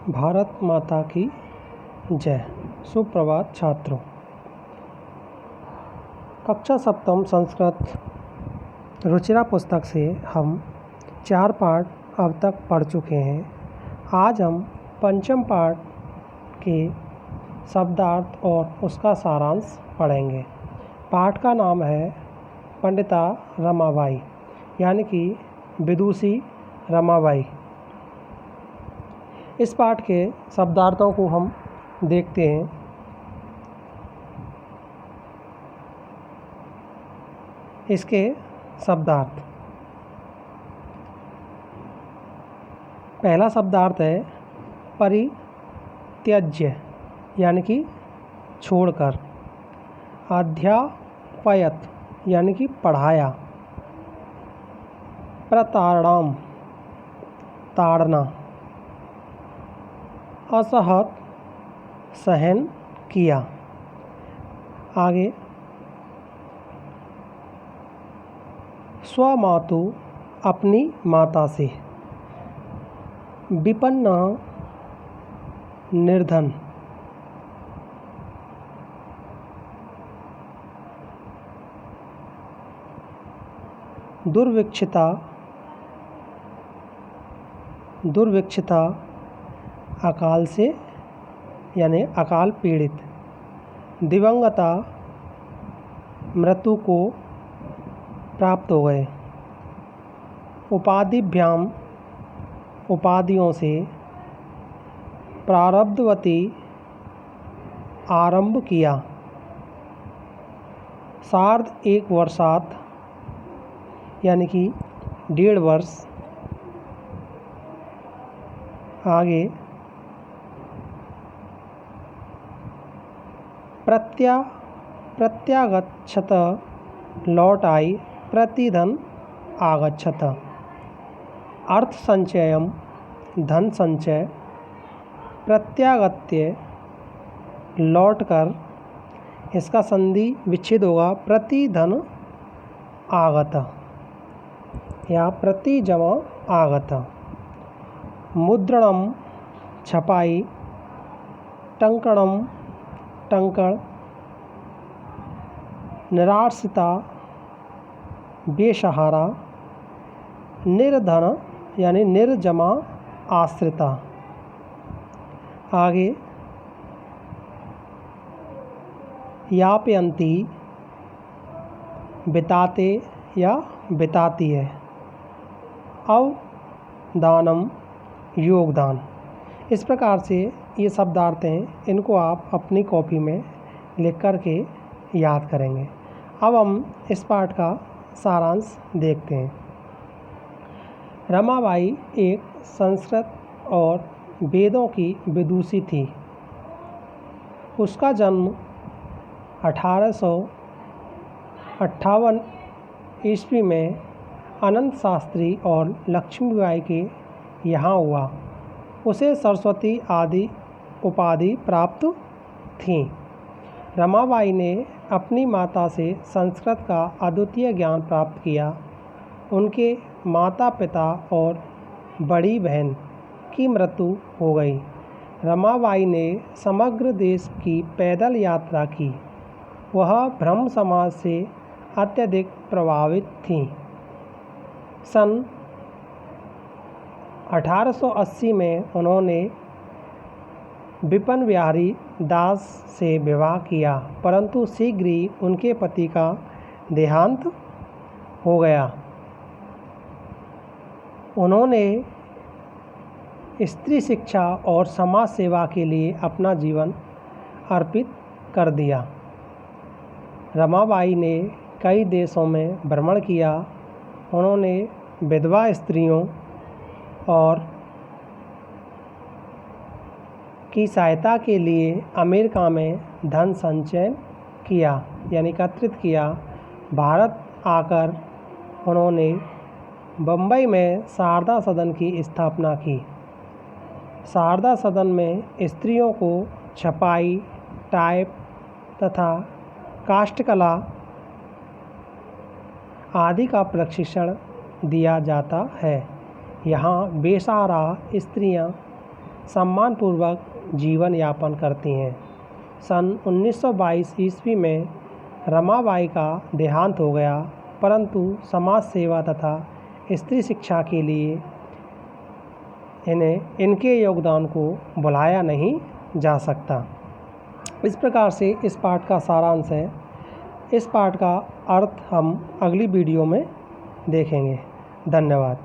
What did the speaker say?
भारत माता की जय। सुप्रभात छात्रों। कक्षा सप्तम संस्कृत रुचिरा पुस्तक से हम 4 पाठ अब तक पढ़ चुके हैं। आज हम पंचम पाठ के शब्दार्थ और उसका सारांश पढ़ेंगे। पाठ का नाम है पंडिता रमाबाई, यानी कि विदुषी रमाबाई। इस पाठ के शब्दार्थों को हम देखते हैं। इसके शब्दार्थ। पहला शब्दार्थ है परित्यज्य, यानी कि छोड़कर। अध्यापयत, यानी कि पढ़ाया। प्रताड़ाम, ताड़ना। असहत, सहन किया। आगे स्वमातु, अपनी माता से। विपन्न, निर्धन। दुर्भिक्षिता, दुर्भिक्षिता अकाल से, यानी अकाल पीड़ित। दिवंगता, मृत्यु को प्राप्त हो गए। उपाधिभ्याम, उपाधियों से। प्रारब्धवती, आरंभ किया। सार्ध 1 वर्षात, यानी कि 1.5 वर्ष। आगे प्रत्यागच्छत, लौट आई। प्रतिधन आगच्छत। अर्थ संचयम, धन संचय। प्रत्यागत्य, लौट कर। इसका संधि विच्छेद होगा प्रतिधन आगत, या प्रति जमा आगत। मुद्रणम, छपाई। टंकणम, टंकण। निराश्रिता, बेसहारा। निर्धन, यानी निर्जमा आश्रिता। आगे यापयंती, बिताते या बिताती है। अवदानम, योगदान। इस प्रकार से ये शब्दार्थ हैं। इनको आप अपनी कॉपी में लिख कर के याद करेंगे। अब हम इस पाठ का सारांश देखते हैं। रमाबाई एक संस्कृत और वेदों की विदुषी थी। उसका जन्म 1858 ईस्वी में अनंत शास्त्री और लक्ष्मीबाई के यहाँ हुआ। उसे सरस्वती आदि उपाधि प्राप्त थी। रमाबाई ने अपनी माता से संस्कृत का अद्वितीय ज्ञान प्राप्त किया। उनके माता पिता और बड़ी बहन की मृत्यु हो गई। रमाबाई ने समग्र देश की पैदल यात्रा की। वह ब्रह्म समाज से अत्यधिक प्रभावित थीं। सन 1880 में उन्होंने विपिन बिहारी दास से विवाह किया, परंतु शीघ्र ही उनके पति का देहांत हो गया। उन्होंने स्त्री शिक्षा और समाज सेवा के लिए अपना जीवन अर्पित कर दिया। रमाबाई ने कई देशों में भ्रमण किया। उन्होंने विधवा स्त्रियों और की सहायता के लिए अमेरिका में धन संचय किया, यानी एकत्रित किया। भारत आकर उन्होंने बम्बई में शारदा सदन की स्थापना की। शारदा सदन में स्त्रियों को छपाई, टाइप तथा काष्ठकला आदि का प्रशिक्षण दिया जाता है। यहाँ बेसहारा स्त्रियाँ सम्मानपूर्वक जीवन यापन करती हैं। सन 1922 ईस्वी में रमाबाई का देहांत हो गया, परंतु समाज सेवा तथा स्त्री शिक्षा के लिए इनके योगदान को भुलाया नहीं जा सकता। इस प्रकार से इस पाठ का सारांश है। इस पाठ का अर्थ हम अगली वीडियो में देखेंगे। धन्यवाद।